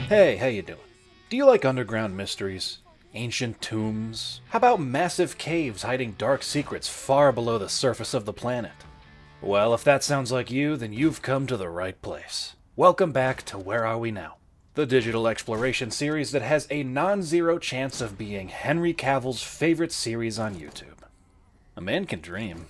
Hey, how you doing? Do you like underground mysteries? Ancient tombs? How about massive caves hiding dark secrets far below the surface of the planet? Well, if that sounds like you, then you've come to the right place. Welcome back to Where Are We Now? The digital exploration series that has a non-zero chance of being Henry Cavill's favorite series on YouTube. A man can dream.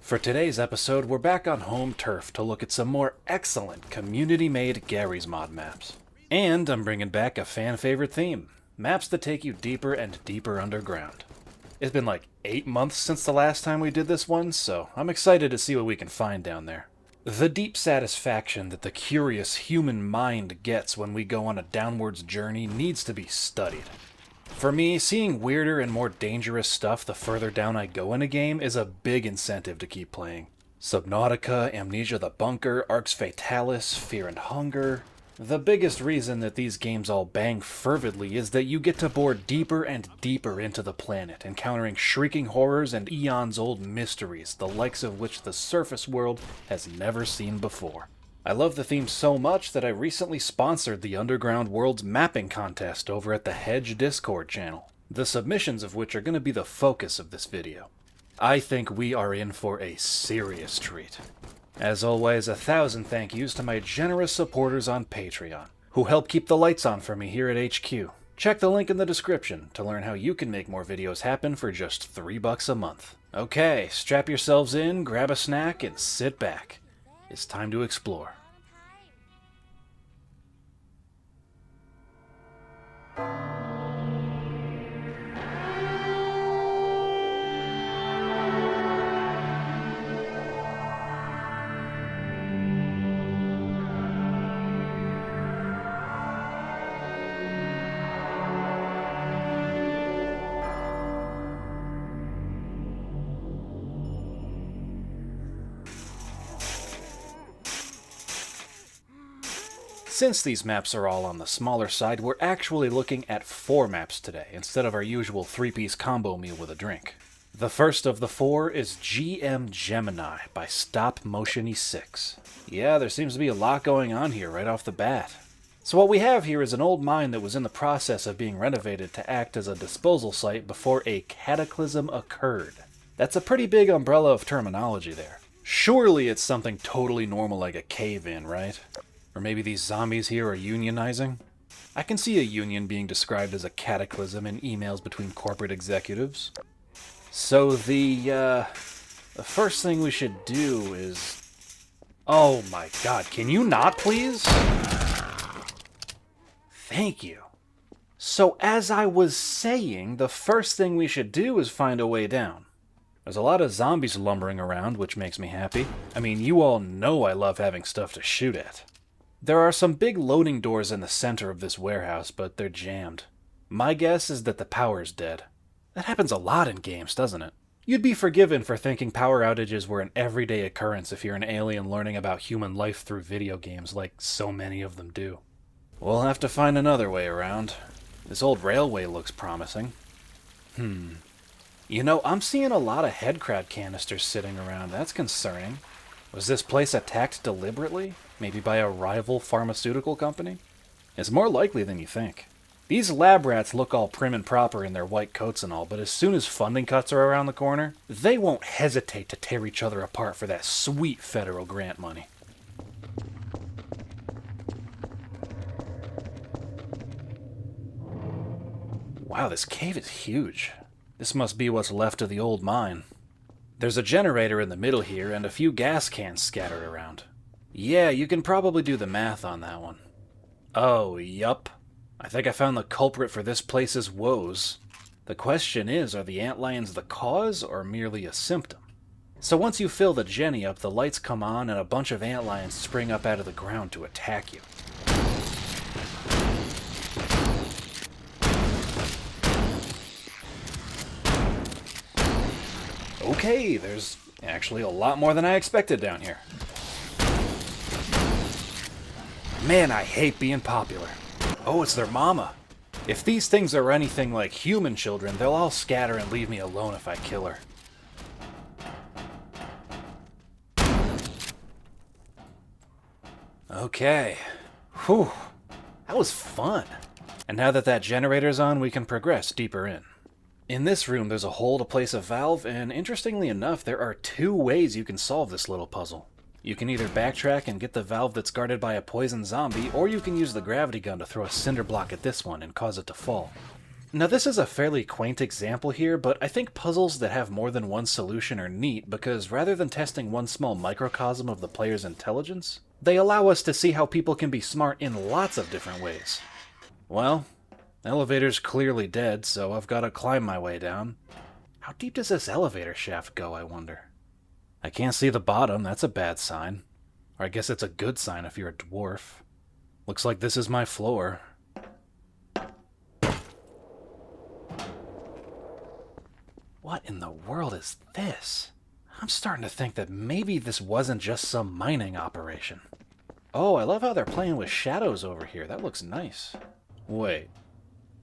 For today's episode, we're back on home turf to look at some more excellent community-made Garry's Mod maps. And I'm bringing back a fan-favorite theme, maps that take you deeper and deeper underground. It's been like 8 months since the last time we did this one, so I'm excited to see what we can find down there. The deep satisfaction that the curious human mind gets when we go on a downwards journey needs to be studied. For me, seeing weirder and more dangerous stuff the further down I go in a game is a big incentive to keep playing. Subnautica, Amnesia the Bunker, Arx Fatalis, Fear and Hunger. The biggest reason that these games all bang fervidly is that you get to bore deeper and deeper into the planet, encountering shrieking horrors and eons-old mysteries, the likes of which the surface world has never seen before. I love the theme so much that I recently sponsored the Underground Worlds mapping contest over at the HEDG Discord channel, the submissions of which are going to be the focus of this video. I think we are in for a serious treat. As always, 1,000 thank yous to my generous supporters on Patreon, who help keep the lights on for me here at HQ. Check the link in the description to learn how you can make more videos happen for just $3 a month. Okay, strap yourselves in, grab a snack, and sit back. It's time to explore. Since these maps are all on the smaller side, we're actually looking at 4 maps today, instead of our usual 3-piece combo meal with a drink. The first of the 4 is GM Gemini by Stop Motiony 6. Yeah, there seems to be a lot going on here right off the bat. So what we have here is an old mine that was in the process of being renovated to act as a disposal site before a cataclysm occurred. That's a pretty big umbrella of terminology there. Surely it's something totally normal like a cave-in, right? Or maybe these zombies here are unionizing? I can see a union being described as a cataclysm in emails between corporate executives. So the first thing we should do is... Oh my god, can you not please? Thank you. So as I was saying, the first thing we should do is find a way down. There's a lot of zombies lumbering around, which makes me happy. I mean, you all know I love having stuff to shoot at. There are some big loading doors in the center of this warehouse, but they're jammed. My guess is that the power's dead. That happens a lot in games, doesn't it? You'd be forgiven for thinking power outages were an everyday occurrence if you're an alien learning about human life through video games, like so many of them do. We'll have to find another way around. This old railway looks promising. You know, I'm seeing a lot of headcrab canisters sitting around. That's concerning. Was this place attacked deliberately? Maybe by a rival pharmaceutical company? It's more likely than you think. These lab rats look all prim and proper in their white coats and all, but as soon as funding cuts are around the corner, they won't hesitate to tear each other apart for that sweet federal grant money. Wow, this cave is huge. This must be what's left of the old mine. There's a generator in the middle here and a few gas cans scattered around. Yeah, you can probably do the math on that one. Oh, yup. I think I found the culprit for this place's woes. The question is, are the antlions the cause or merely a symptom? So once you fill the Jenny up, the lights come on and a bunch of antlions spring up out of the ground to attack you. Okay, there's actually a lot more than I expected down here. Man, I hate being popular. Oh, it's their mama. If these things are anything like human children, they'll all scatter and leave me alone if I kill her. Okay. Whew. That was fun. And now that that generator's on, we can progress deeper in. In this room, there's a hole to place a valve, and interestingly enough, there are 2 ways you can solve this little puzzle. You can either backtrack and get the valve that's guarded by a poison zombie, or you can use the gravity gun to throw a cinder block at this one and cause it to fall. Now this is a fairly quaint example here, but I think puzzles that have more than one solution are neat because rather than testing one small microcosm of the player's intelligence, they allow us to see how people can be smart in lots of different ways. Well, elevator's clearly dead, so I've got to climb my way down. How deep does this elevator shaft go, I wonder? I can't see the bottom, that's a bad sign. Or I guess it's a good sign if you're a dwarf. Looks like this is my floor. What in the world is this? I'm starting to think that maybe this wasn't just some mining operation. Oh, I love how they're playing with shadows over here. That looks nice. Wait.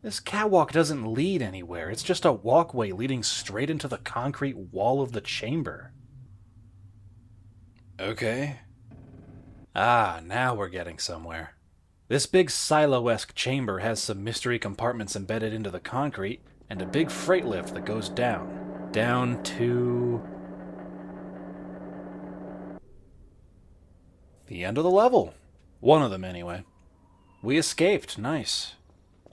This catwalk doesn't lead anywhere. It's just a walkway leading straight into the concrete wall of the chamber. Okay. Ah, now we're getting somewhere. This big silo-esque chamber has some mystery compartments embedded into the concrete, and a big freight lift that goes down. Down to... the end of the level. One of them, anyway. We escaped. Nice.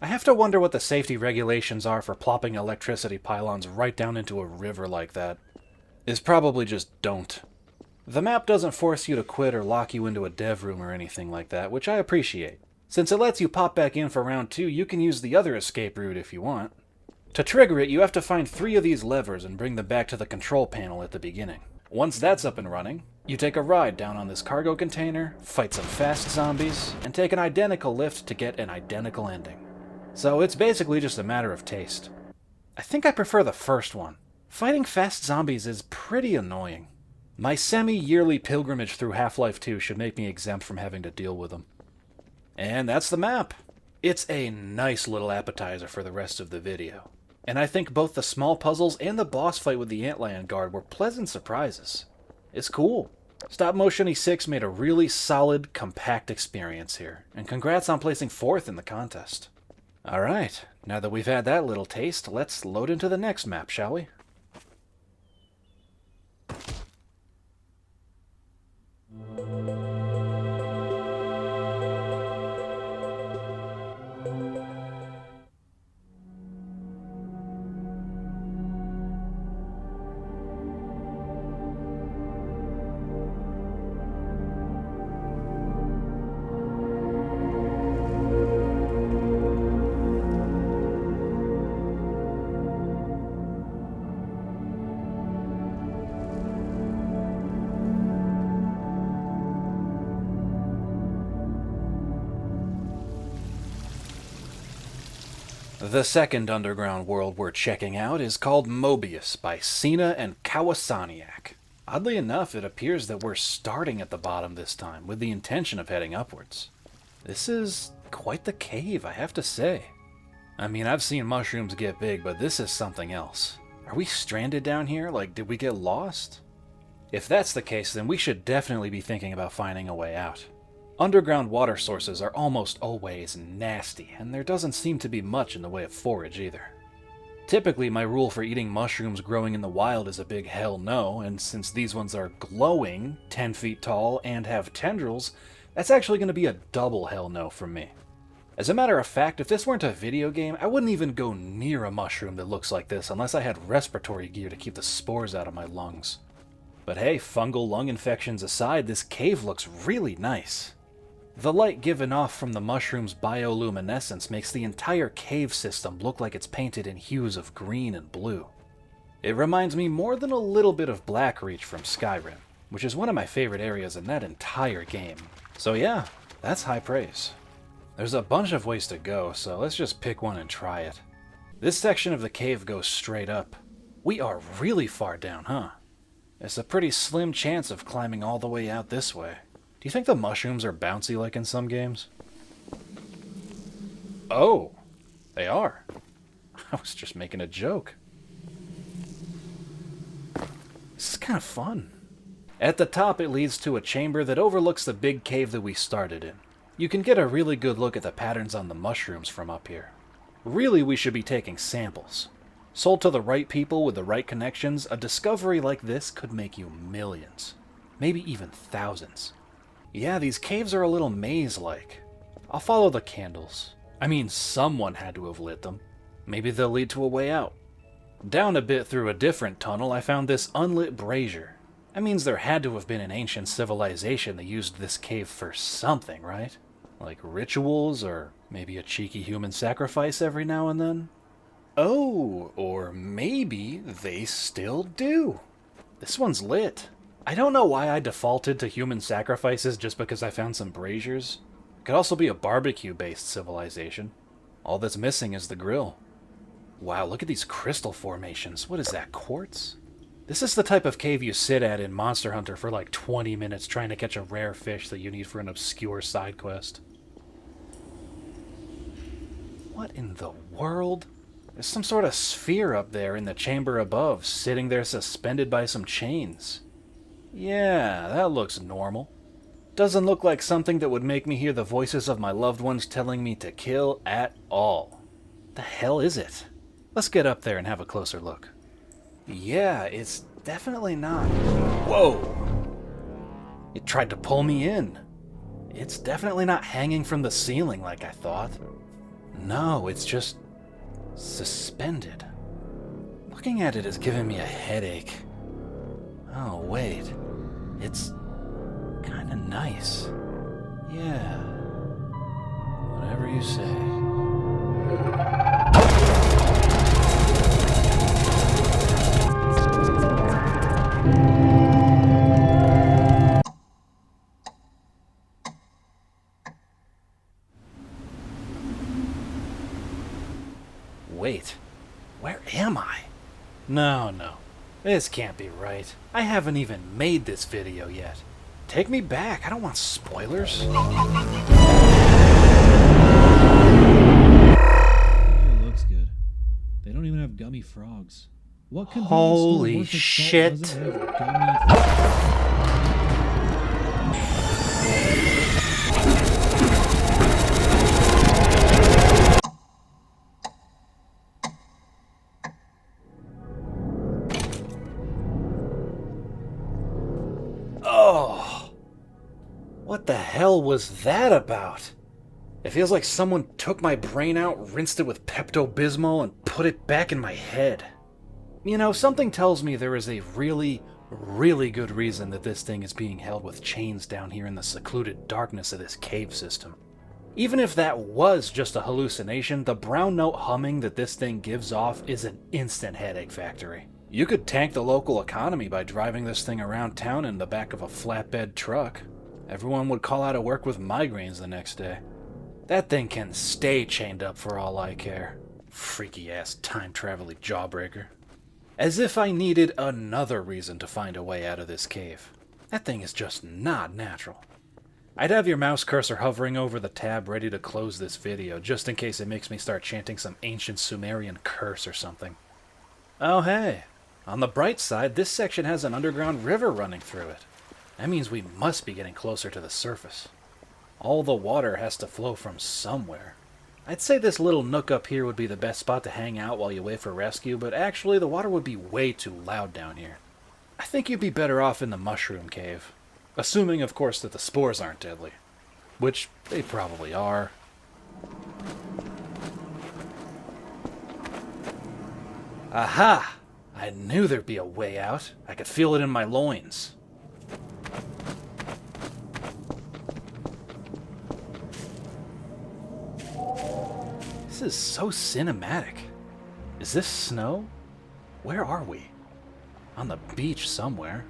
I have to wonder what the safety regulations are for plopping electricity pylons right down into a river like that. It's probably just don't. The map doesn't force you to quit or lock you into a dev room or anything like that, which I appreciate. Since it lets you pop back in for round 2, you can use the other escape route if you want. To trigger it, you have to find 3 of these levers and bring them back to the control panel at the beginning. Once that's up and running, you take a ride down on this cargo container, fight some fast zombies, and take an identical lift to get an identical ending. So it's basically just a matter of taste. I think I prefer the first one. Fighting fast zombies is pretty annoying. My semi-yearly pilgrimage through Half-Life 2 should make me exempt from having to deal with them. And that's the map. It's a nice little appetizer for the rest of the video. And I think both the small puzzles and the boss fight with the Antlion Guard were pleasant surprises. It's cool. Stop Motion E6 made a really solid, compact experience here, and congrats on placing 4th in the contest. Alright, now that we've had that little taste, let's load into the next map, shall we? The second underground world we're checking out is called Mobius by Cena and Kawasaniak. Oddly enough, it appears that we're starting at the bottom this time, with the intention of heading upwards. This is quite the cave, I have to say. I mean, I've seen mushrooms get big, but this is something else. Are we stranded down here? Like, did we get lost? If that's the case, then we should definitely be thinking about finding a way out. Underground water sources are almost always nasty, and there doesn't seem to be much in the way of forage either. Typically, my rule for eating mushrooms growing in the wild is a big hell no, and since these ones are glowing, 10 feet tall, and have tendrils, that's actually going to be a double hell no from me. As a matter of fact, if this weren't a video game, I wouldn't even go near a mushroom that looks like this unless I had respiratory gear to keep the spores out of my lungs. But hey, fungal lung infections aside, this cave looks really nice. The light given off from the mushroom's bioluminescence makes the entire cave system look like it's painted in hues of green and blue. It reminds me more than a little bit of Blackreach from Skyrim, which is one of my favorite areas in that entire game. So yeah, that's high praise. There's a bunch of ways to go, so let's just pick one and try it. This section of the cave goes straight up. We are really far down, huh? It's a pretty slim chance of climbing all the way out this way. Do you think the mushrooms are bouncy like in some games? Oh, they are. I was just making a joke. This is kind of fun. At the top, it leads to a chamber that overlooks the big cave that we started in. You can get a really good look at the patterns on the mushrooms from up here. Really, we should be taking samples. Sold to the right people with the right connections, a discovery like this could make you millions. Maybe even thousands. Yeah, these caves are a little maze-like. I'll follow the candles. I mean, someone had to have lit them. Maybe they'll lead to a way out. Down a bit through a different tunnel, I found this unlit brazier. That means there had to have been an ancient civilization that used this cave for something, right? Like rituals, or maybe a cheeky human sacrifice every now and then? Oh, or maybe they still do. This one's lit. I don't know why I defaulted to human sacrifices just because I found some braziers. It could also be a barbecue-based civilization. All that's missing is the grill. Wow, look at these crystal formations. What is that, quartz? This is the type of cave you sit at in Monster Hunter for like 20 minutes trying to catch a rare fish that you need for an obscure side quest. What in the world? There's some sort of sphere up there in the chamber above, sitting there suspended by some chains. Yeah, that looks normal. Doesn't look like something that would make me hear the voices of my loved ones telling me to kill at all. The hell is it? Let's get up there and have a closer look. Yeah, it's definitely not. Whoa! It tried to pull me in. It's definitely not hanging from the ceiling like I thought. No, it's just suspended. Looking at it is giving me a headache. Oh, wait. It's kinda nice. Yeah. Whatever you say. Wait, where am I? No. This can't be right. I haven't even made this video yet. Take me back. I don't want spoilers. It looks good. They don't even have gummy frogs. What convenience store Holy worth its salt shit. doesn't have gummy frogs? Oh, what the hell was that about? It feels like someone took my brain out, rinsed it with Pepto-Bismol, and put it back in my head. You know, something tells me there is a really good reason that this thing is being held with chains down here in the secluded darkness of this cave system. Even if that was just a hallucination, the brown note humming that this thing gives off is an instant headache factory. You could tank the local economy by driving this thing around town in the back of a flatbed truck. Everyone would call out of work with migraines the next day. That thing can stay chained up for all I care. Freaky-ass time-traveling jawbreaker. As if I needed another reason to find a way out of this cave. That thing is just not natural. I'd have your mouse cursor hovering over the tab ready to close this video, just in case it makes me start chanting some ancient Sumerian curse or something. Oh hey, on the bright side, this section has an underground river running through it. That means we must be getting closer to the surface. All the water has to flow from somewhere. I'd say this little nook up here would be the best spot to hang out while you wait for rescue, but actually the water would be way too loud down here. I think you'd be better off in the mushroom cave. Assuming, of course, that the spores aren't deadly. Which they probably are. Aha! I knew there'd be a way out. I could feel it in my loins. This is so cinematic. Is this snow? Where are we? On the beach somewhere.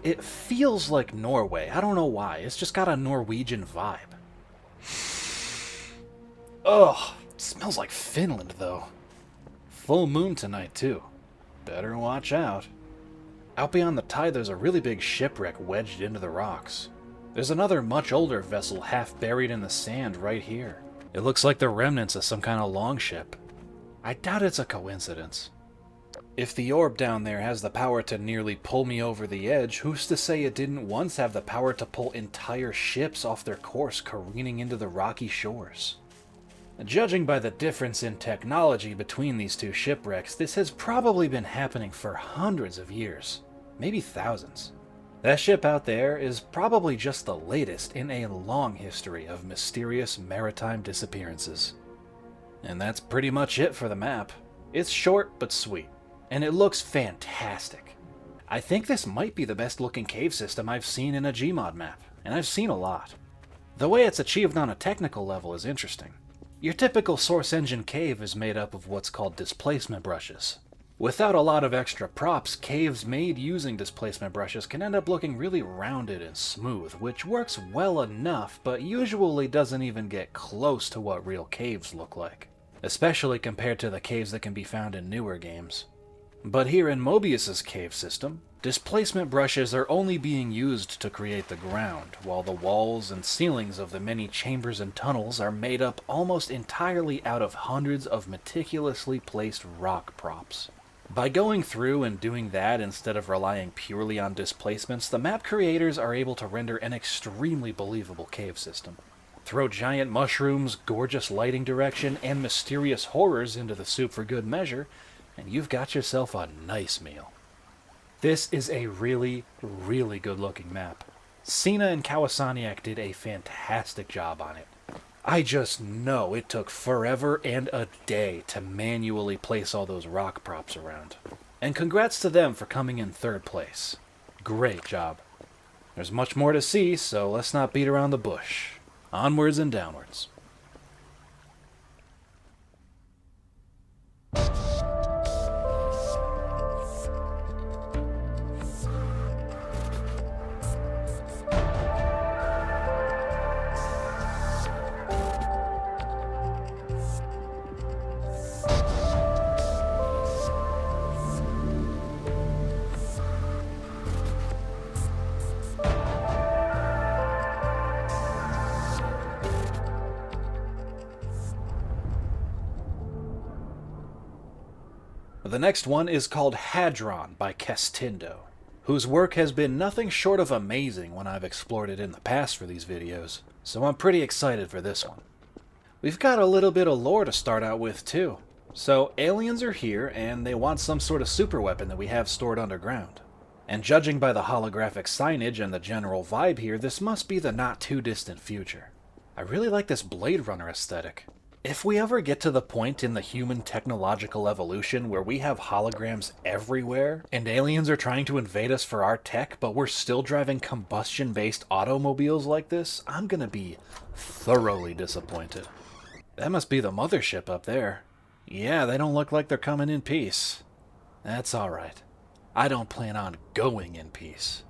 It feels like Norway. I don't know why. It's just got a Norwegian vibe. Ugh, it smells like Finland though. Full moon tonight too. Better watch out. Out beyond the tide there's a really big shipwreck wedged into the rocks. There's another much older vessel half buried in the sand right here. It looks like the remnants of some kind of longship. I doubt it's a coincidence. If the orb down there has the power to nearly pull me over the edge, who's to say it didn't once have the power to pull entire ships off their course, careening into the rocky shores? Judging by the difference in technology between these two shipwrecks, this has probably been happening for hundreds of years, maybe thousands. That ship out there is probably just the latest in a long history of mysterious maritime disappearances. And that's pretty much it for the map. It's short but sweet, and it looks fantastic. I think this might be the best looking cave system I've seen in a Gmod map, and I've seen a lot. The way it's achieved on a technical level is interesting. Your typical Source Engine cave is made up of what's called displacement brushes. Without a lot of extra props, caves made using displacement brushes can end up looking really rounded and smooth, which works well enough, but usually doesn't even get close to what real caves look like, especially compared to the caves that can be found in newer games. But here in Mobius's cave system, displacement brushes are only being used to create the ground, while the walls and ceilings of the many chambers and tunnels are made up almost entirely out of hundreds of meticulously placed rock props. By going through and doing that instead of relying purely on displacements, the map creators are able to render an extremely believable cave system. Throw giant mushrooms, gorgeous lighting direction, and mysterious horrors into the soup for good measure, and you've got yourself a nice meal. This is a really, really good looking map. Cena and Kawasaniak did a fantastic job on it. I just know it took forever and a day to manually place all those rock props around. And congrats to them for coming in third place. Great job. There's much more to see, so let's not beat around the bush. Onwards and downwards. The next one is called HADRON by Kestindo, whose work has been nothing short of amazing when I've explored it in the past for these videos, so I'm pretty excited for this one. We've got a little bit of lore to start out with too. So aliens are here and they want some sort of super weapon that we have stored underground. And judging by the holographic signage and the general vibe here, this must be the not too distant future. I really like this Blade Runner aesthetic. If we ever get to the point in the human technological evolution where we have holograms everywhere, and aliens are trying to invade us for our tech, but we're still driving combustion-based automobiles like this, I'm gonna be thoroughly disappointed. That must be the mothership up there. Yeah, they don't look like they're coming in peace. That's alright. I don't plan on going in peace.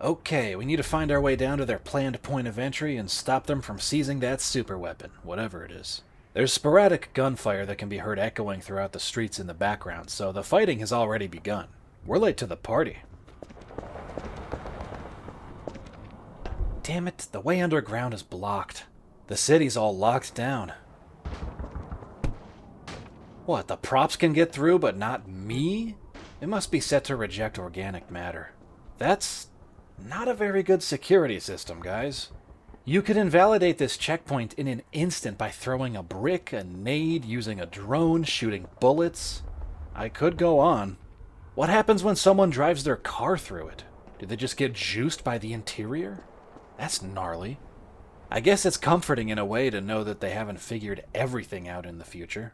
Okay, we need to find our way down to their planned point of entry and stop them from seizing that super weapon, whatever it is. There's sporadic gunfire that can be heard echoing throughout the streets in the background, so the fighting has already begun. We're late to the party. Damn it, the way underground is blocked. The city's all locked down. What, the props can get through but not me? It must be set to reject organic matter. That's not a very good security system, guys. You could invalidate this checkpoint in an instant by throwing a brick, a nade, using a drone, shooting bullets. I could go on. What happens when someone drives their car through it? Do they just get juiced by the interior? That's gnarly. I guess it's comforting in a way to know that they haven't figured everything out in the future.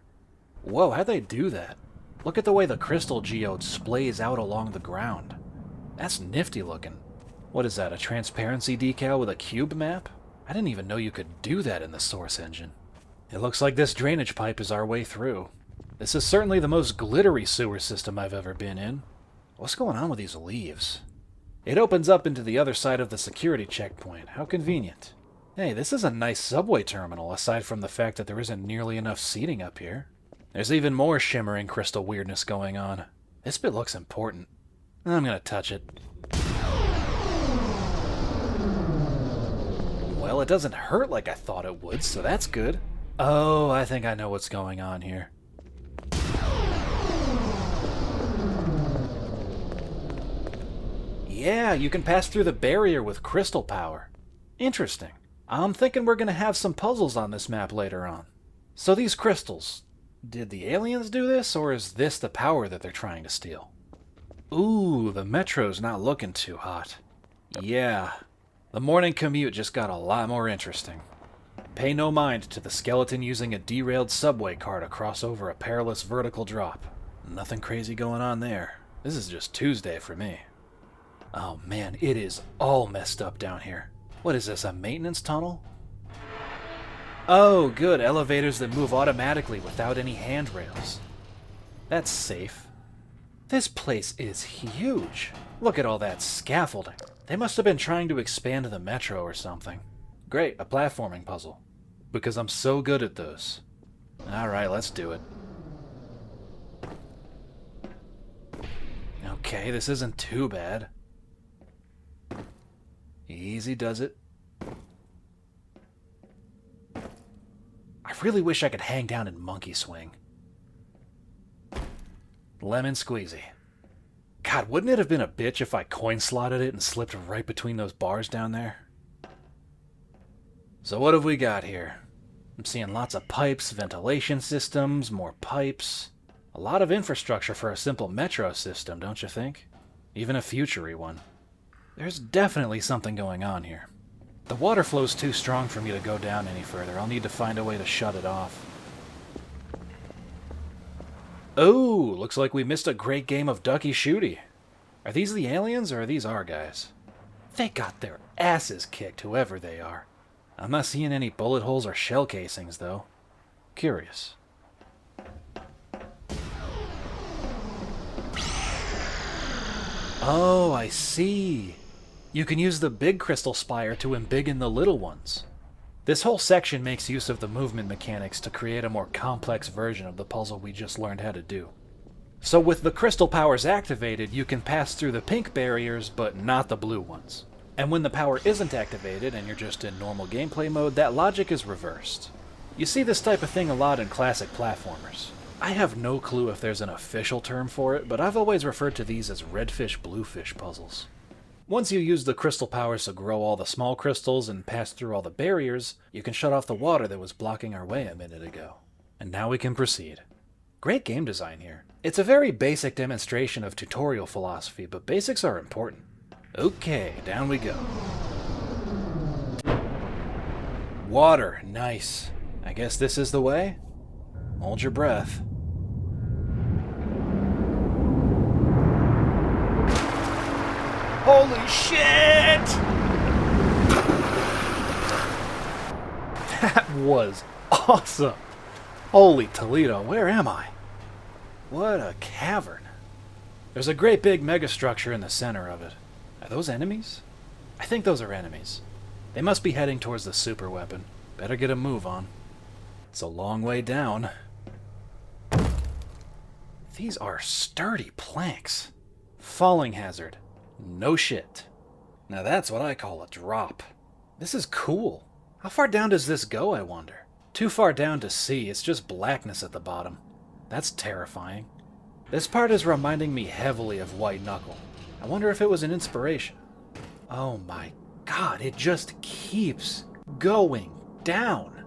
Whoa, how'd they do that? Look at the way the crystal geode splays out along the ground. That's nifty looking. What is that, a transparency decal with a cube map? I didn't even know you could do that in the Source Engine. It looks like this drainage pipe is our way through. This is certainly the most glittery sewer system I've ever been in. What's going on with these leaves? It opens up into the other side of the security checkpoint. How convenient. Hey, this is a nice subway terminal, aside from the fact that there isn't nearly enough seating up here. There's even more shimmering crystal weirdness going on. This bit looks important. I'm gonna touch it. Well, it doesn't hurt like I thought it would, so that's good. Oh, I think I know what's going on here. Yeah, you can pass through the barrier with crystal power. Interesting. I'm thinking we're gonna have some puzzles on this map later on. So these crystals, did the aliens do this, or is this the power that they're trying to steal? Ooh, the metro's not looking too hot. Yeah, the morning commute just got a lot more interesting. Pay no mind to the skeleton using a derailed subway car to cross over a perilous vertical drop. Nothing crazy going on there. This is just Tuesday for me. Oh man, it is all messed up down here. What is this, a maintenance tunnel? Oh, good, elevators that move automatically without any handrails. That's safe. This place is huge. Look at all that scaffolding. They must have been trying to expand the metro or something. Great, a platforming puzzle. Because I'm so good at those. Alright, let's do it. Okay, this isn't too bad. Easy does it. I really wish I could hang down and monkey swing. Lemon squeezy. God, wouldn't it have been a bitch if I coin slotted it and slipped right between those bars down there? So what have we got here? I'm seeing lots of pipes, ventilation systems, more pipes. A lot of infrastructure for a simple metro system, don't you think? Even a future-y one. There's definitely something going on here. The water flow's too strong for me to go down any further. I'll need to find a way to shut it off. Oh, looks like we missed a great game of ducky shooty. Are these the aliens or are these our guys? They got their asses kicked, whoever they are. I'm not seeing any bullet holes or shell casings, though. Curious. Oh, I see. You can use the big crystal spire to embiggen the little ones. This whole section makes use of the movement mechanics to create a more complex version of the puzzle we just learned how to do. So with the crystal powers activated, you can pass through the pink barriers, but not the blue ones. And when the power isn't activated and you're just in normal gameplay mode, that logic is reversed. You see this type of thing a lot in classic platformers. I have no clue if there's an official term for it, but I've always referred to these as redfish-bluefish puzzles. Once you use the crystal powers to grow all the small crystals and pass through all the barriers, you can shut off the water that was blocking our way a minute ago. And now we can proceed. Great game design here. It's a very basic demonstration of tutorial philosophy, but basics are important. Okay, down we go. Water, nice. I guess this is the way? Hold your breath. Holy shit! That was awesome! Holy Toledo, where am I? What a cavern. There's a great big megastructure in the center of it. Are those enemies? I think those are enemies. They must be heading towards the super weapon. Better get a move on. It's a long way down. These are sturdy planks. Falling hazard. No shit. Now that's what I call a drop. This is cool. How far down does this go, I wonder? Too far down to see, it's just blackness at the bottom. That's terrifying. This part is reminding me heavily of White Knuckle. I wonder if it was an inspiration. Oh my god, it just keeps going down.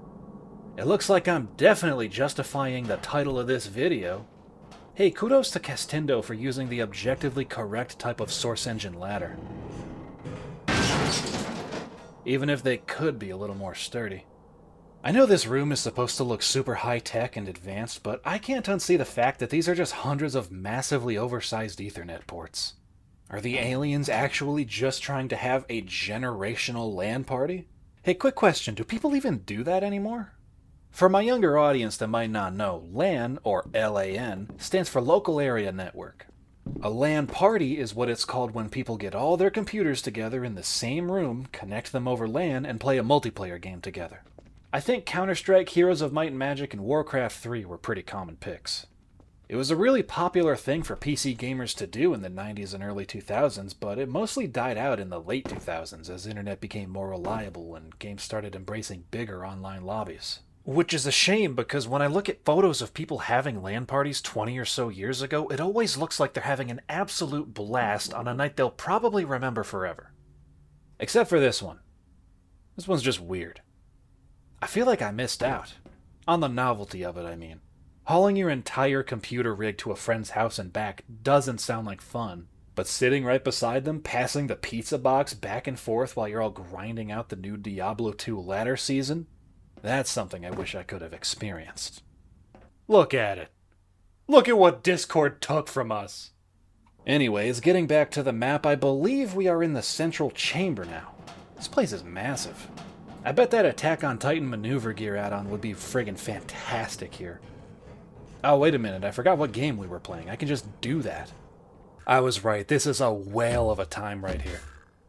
It looks like I'm definitely justifying the title of this video. Hey, kudos to Castindo for using the objectively correct type of source engine ladder. Even if they could be a little more sturdy. I know this room is supposed to look super high-tech and advanced, but I can't unsee the fact that these are just hundreds of massively oversized Ethernet ports. Are the aliens actually just trying to have a generational LAN party? Hey, quick question, do people even do that anymore? For my younger audience that might not know, LAN, or LAN, stands for Local Area Network. A LAN party is what it's called when people get all their computers together in the same room, connect them over LAN, and play a multiplayer game together. I think Counter-Strike, Heroes of Might and Magic, and Warcraft 3 were pretty common picks. It was a really popular thing for PC gamers to do in the 90s and early 2000s, but it mostly died out in the late 2000s as internet became more reliable and games started embracing bigger online lobbies. Which is a shame, because when I look at photos of people having LAN parties 20 or so years ago, it always looks like they're having an absolute blast on a night they'll probably remember forever. Except for this one. This one's just weird. I feel like I missed out. On the novelty of it, I mean. Hauling your entire computer rig to a friend's house and back doesn't sound like fun, but sitting right beside them, passing the pizza box back and forth while you're all grinding out the new Diablo 2 ladder season, that's something I wish I could have experienced. Look at it. Look at what Discord took from us. Anyways, getting back to the map, I believe we are in the central chamber now. This place is massive. I bet that Attack on Titan maneuver gear add-on would be friggin' fantastic here. Oh, wait a minute, I forgot what game we were playing. I can just do that. I was right, this is a whale of a time right here.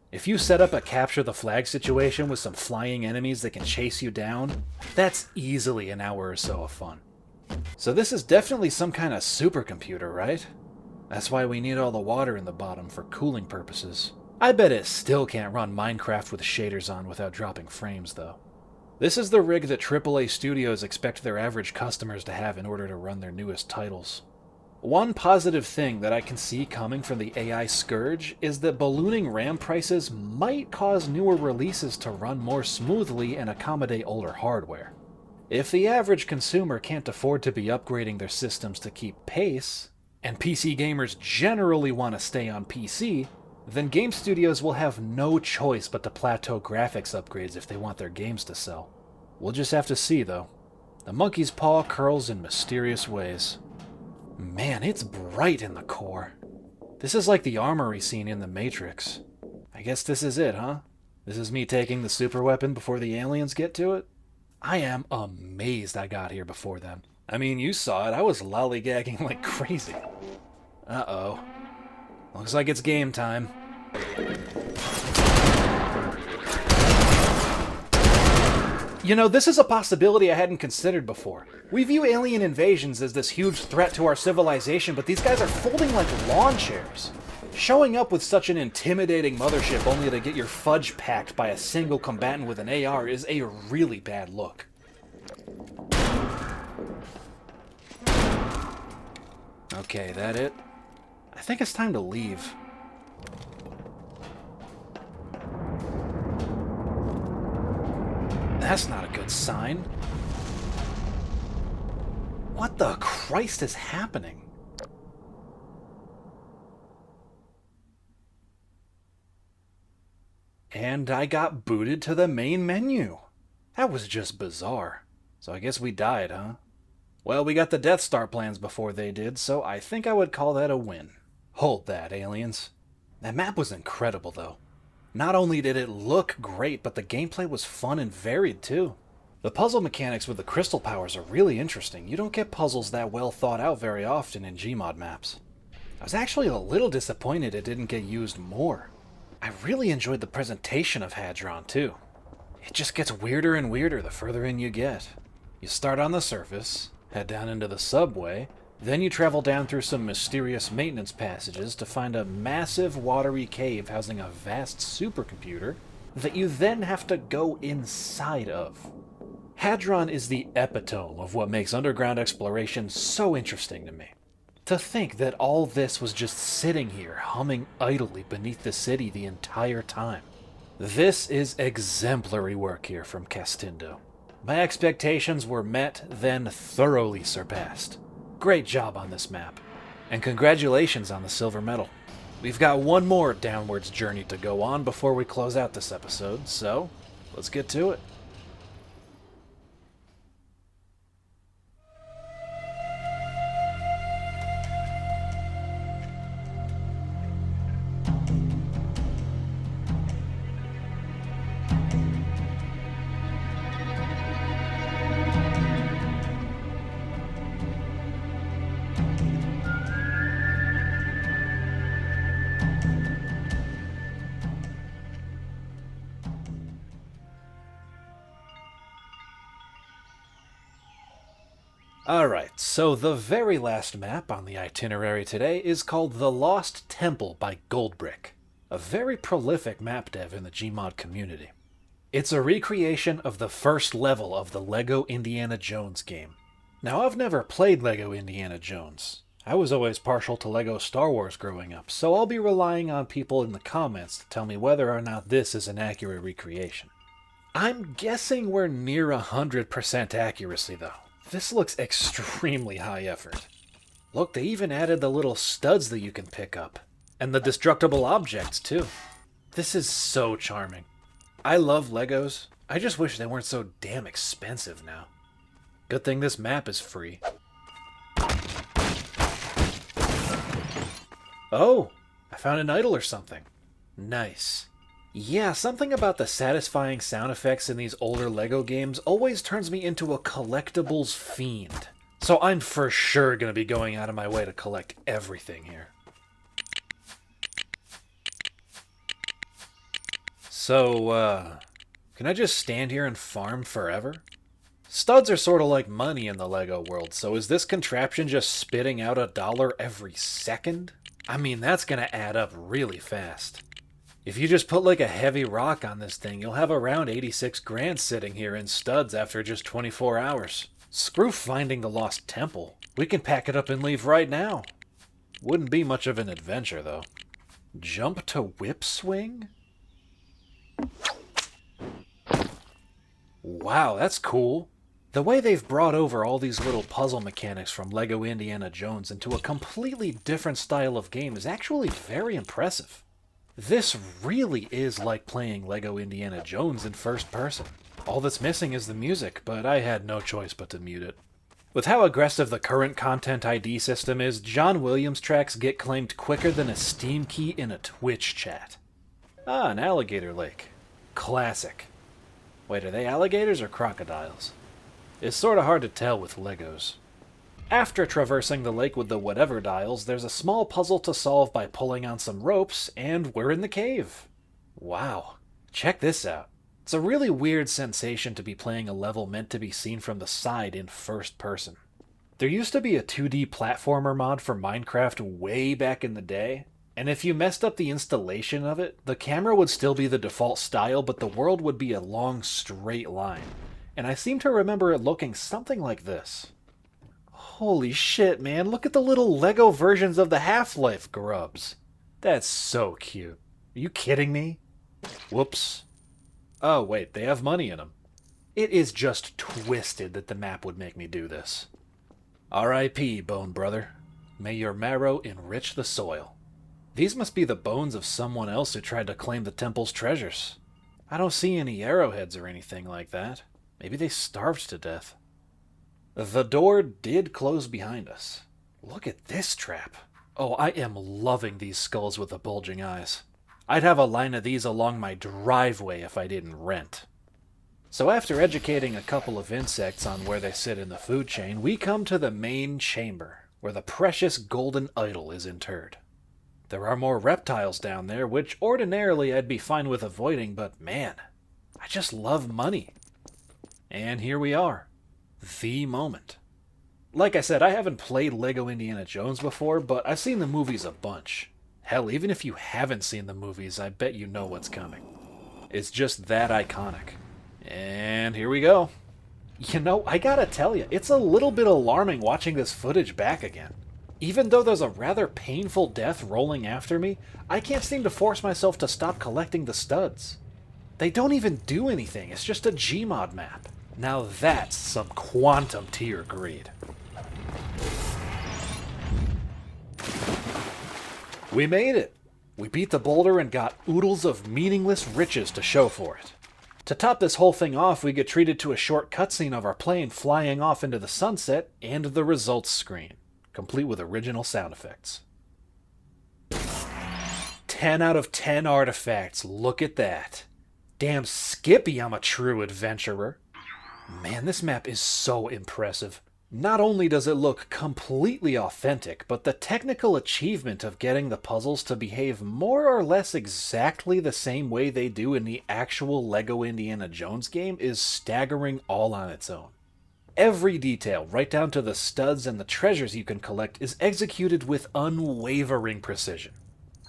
If you set up a capture the flag situation with some flying enemies that can chase you down, that's easily an hour or so of fun. So this is definitely some kind of supercomputer, right? That's why we need all the water in the bottom for cooling purposes. I bet it still can't run Minecraft with shaders on without dropping frames, though. This is the rig that AAA studios expect their average customers to have in order to run their newest titles. One positive thing that I can see coming from the AI Scourge is that ballooning RAM prices might cause newer releases to run more smoothly and accommodate older hardware. If the average consumer can't afford to be upgrading their systems to keep pace, and PC gamers generally want to stay on PC, then game studios will have no choice but to plateau graphics upgrades if they want their games to sell. We'll just have to see, though. The monkey's paw curls in mysterious ways. Man, it's bright in the core. This is like the armory scene in The Matrix. I guess this is it, huh? This is me taking the super weapon before the aliens get to it? I am amazed I got here before them. I mean, you saw it. I was lollygagging like crazy. Uh-oh. Looks like it's game time. You know, this is a possibility I hadn't considered before. We view alien invasions as this huge threat to our civilization, but these guys are folding like lawn chairs. Showing up with such an intimidating mothership only to get your fudge packed by a single combatant with an AR is a really bad look. Okay, that it? I think it's time to leave. That's not a good sign. What the Christ is happening? And I got booted to the main menu. That was just bizarre. So I guess we died, huh? Well, we got the Death Star plans before they did, so I think I would call that a win. Hold that, aliens. That map was incredible, though. Not only did it look great, but the gameplay was fun and varied, too. The puzzle mechanics with the crystal powers are really interesting. You don't get puzzles that well thought out very often in Gmod maps. I was actually a little disappointed it didn't get used more. I really enjoyed the presentation of HADRON, too. It just gets weirder and weirder the further in you get. You start on the surface, head down into the subway, then you travel down through some mysterious maintenance passages to find a massive watery cave housing a vast supercomputer that you then have to go inside of. HADRON is the epitome of what makes underground exploration so interesting to me. To think that all this was just sitting here, humming idly beneath the city the entire time. This is exemplary work here from Castindo. My expectations were met, then thoroughly surpassed. Great job on this map. And congratulations on the silver medal. We've got one more downwards journey to go on before we close out this episode, so let's get to it. Alright, so the very last map on the itinerary today is called The Lost Temple by Goldbrick, a very prolific map dev in the Gmod community. It's a recreation of the first level of the LEGO Indiana Jones game. Now, I've never played LEGO Indiana Jones. I was always partial to LEGO Star Wars growing up, so I'll be relying on people in the comments to tell me whether or not this is an accurate recreation. I'm guessing we're near 100% accuracy, though. This looks extremely high effort. Look, they even added the little studs that you can pick up. And the destructible objects, too. This is so charming. I love Legos. I just wish they weren't so damn expensive now. Good thing this map is free. Oh, I found an idol or something. Nice. Yeah, something about the satisfying sound effects in these older LEGO games always turns me into a collectibles fiend. So I'm for sure going to be going out of my way to collect everything here. So, can I just stand here and farm forever? Studs are sort of like money in the LEGO world, so is this contraption just spitting out $1 every second? I mean, that's going to add up really fast. If you just put like a heavy rock on this thing, you'll have around 86 grand sitting here in studs after just 24 hours. Screw finding the lost temple. We can pack it up and leave right now. Wouldn't be much of an adventure, though. Jump to whip swing? Wow, that's cool. The way they've brought over all these little puzzle mechanics from LEGO Indiana Jones into a completely different style of game is actually very impressive. This really is like playing LEGO Indiana Jones in first person. All that's missing is the music, but I had no choice but to mute it. With how aggressive the current Content ID system is, John Williams tracks get claimed quicker than a Steam key in a Twitch chat. Ah, an alligator lake. Classic. Wait, are they alligators or crocodiles? It's sorta hard to tell with Legos. After traversing the lake with the whatever dials, there's a small puzzle to solve by pulling on some ropes, and we're in the cave. Wow. Check this out. It's a really weird sensation to be playing a level meant to be seen from the side in first person. There used to be a 2D platformer mod for Minecraft way back in the day, and if you messed up the installation of it, the camera would still be the default style, but the world would be a long straight line. And I seem to remember it looking something like this. Holy shit, man, look at the little LEGO versions of the Half-Life grubs. That's so cute. Are you kidding me? Whoops. Oh, wait, they have money in them. It is just twisted that the map would make me do this. R.I.P., Bone Brother. May your marrow enrich the soil. These must be the bones of someone else who tried to claim the temple's treasures. I don't see any arrowheads or anything like that. Maybe they starved to death. The door did close behind us. Look at this trap. Oh, I am loving these skulls with the bulging eyes. I'd have a line of these along my driveway if I didn't rent. So after educating a couple of insects on where they sit in the food chain, we come to the main chamber, where the precious golden idol is interred. There are more reptiles down there, which ordinarily I'd be fine with avoiding, but man, I just love money. And here we are. The moment. Like I said, I haven't played LEGO Indiana Jones before, but I've seen the movies a bunch. Hell, even if you haven't seen the movies, I bet you know what's coming. It's just that iconic. And here we go. You know, I gotta tell you, it's a little bit alarming watching this footage back again. Even though there's a rather painful death rolling after me, I can't seem to force myself to stop collecting the studs. They don't even do anything, it's just a Gmod map. Now that's some quantum tier greed. We made it! We beat the boulder and got oodles of meaningless riches to show for it. To top this whole thing off, we get treated to a short cutscene of our plane flying off into the sunset and the results screen, complete with original sound effects. 10 out of 10 artifacts, look at that. Damn Skippy, I'm a true adventurer. Man, this map is so impressive. Not only does it look completely authentic, but the technical achievement of getting the puzzles to behave more or less exactly the same way they do in the actual LEGO Indiana Jones game is staggering all on its own. Every detail, right down to the studs and the treasures you can collect, is executed with unwavering precision.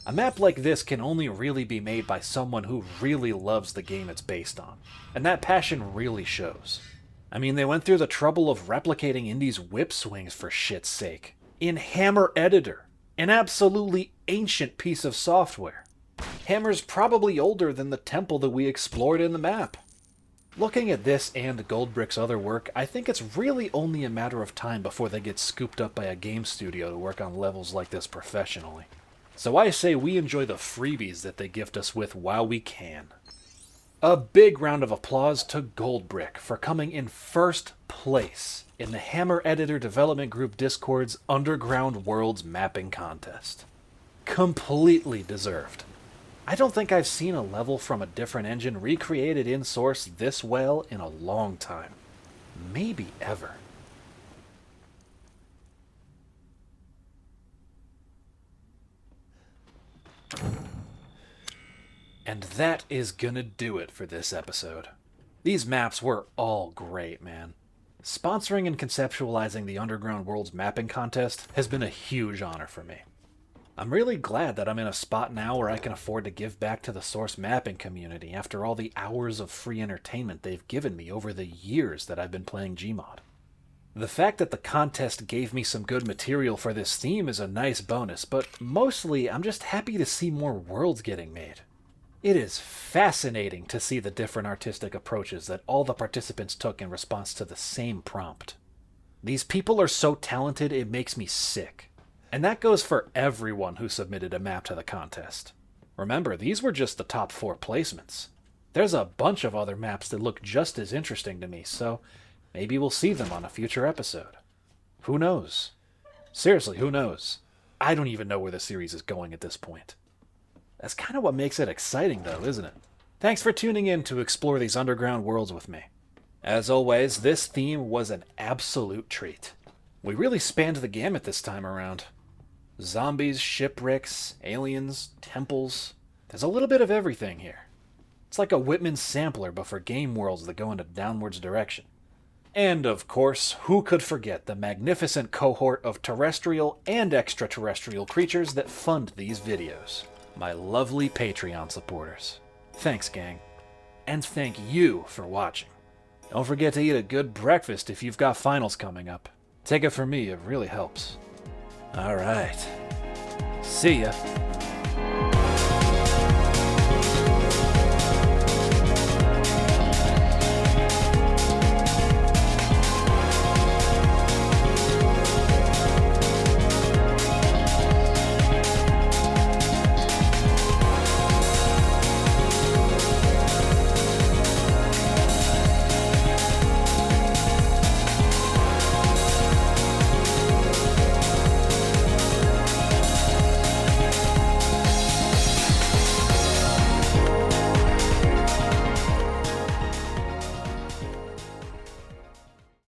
A map like this can only really be made by someone who really loves the game it's based on, and that passion really shows. I mean, they went through the trouble of replicating Indy's whip swings for shit's sake, in Hammer Editor, an absolutely ancient piece of software. Hammer's probably older than the temple that we explored in the map. Looking at this and Goldbrick's other work, I think it's really only a matter of time before they get scooped up by a game studio to work on levels like this professionally. So I say we enjoy the freebies that they gift us with while we can. A big round of applause to Goldbrick for coming in first place in the Hammer Editor Development Group Discord's Underground Worlds mapping contest. Completely deserved. I don't think I've seen a level from a different engine recreated in Source this well in a long time. Maybe ever. And that is gonna do it for this episode. These maps were all great, man. Sponsoring and conceptualizing the Underground Worlds mapping contest has been a huge honor for me. I'm really glad that I'm in a spot now where I can afford to give back to the Source mapping community after all the hours of free entertainment they've given me over the years that I've been playing Gmod. The fact that the contest gave me some good material for this theme is a nice bonus, but mostly I'm just happy to see more worlds getting made. It is fascinating to see the different artistic approaches that all the participants took in response to the same prompt. These people are so talented it makes me sick. And that goes for everyone who submitted a map to the contest. Remember, these were just the top 4 placements. There's a bunch of other maps that look just as interesting to me, so maybe we'll see them on a future episode. Who knows? Seriously, who knows? I don't even know where the series is going at this point. That's kind of what makes it exciting, though, isn't it? Thanks for tuning in to explore these underground worlds with me. As always, this theme was an absolute treat. We really spanned the gamut this time around. Zombies, shipwrecks, aliens, temples. There's a little bit of everything here. It's like a Whitman sampler, but for game worlds that go in a downwards direction. And, of course, who could forget the magnificent cohort of terrestrial and extraterrestrial creatures that fund these videos? My lovely Patreon supporters. Thanks, gang. And thank you for watching. Don't forget to eat a good breakfast if you've got finals coming up. Take it from me, it really helps. Alright. See ya.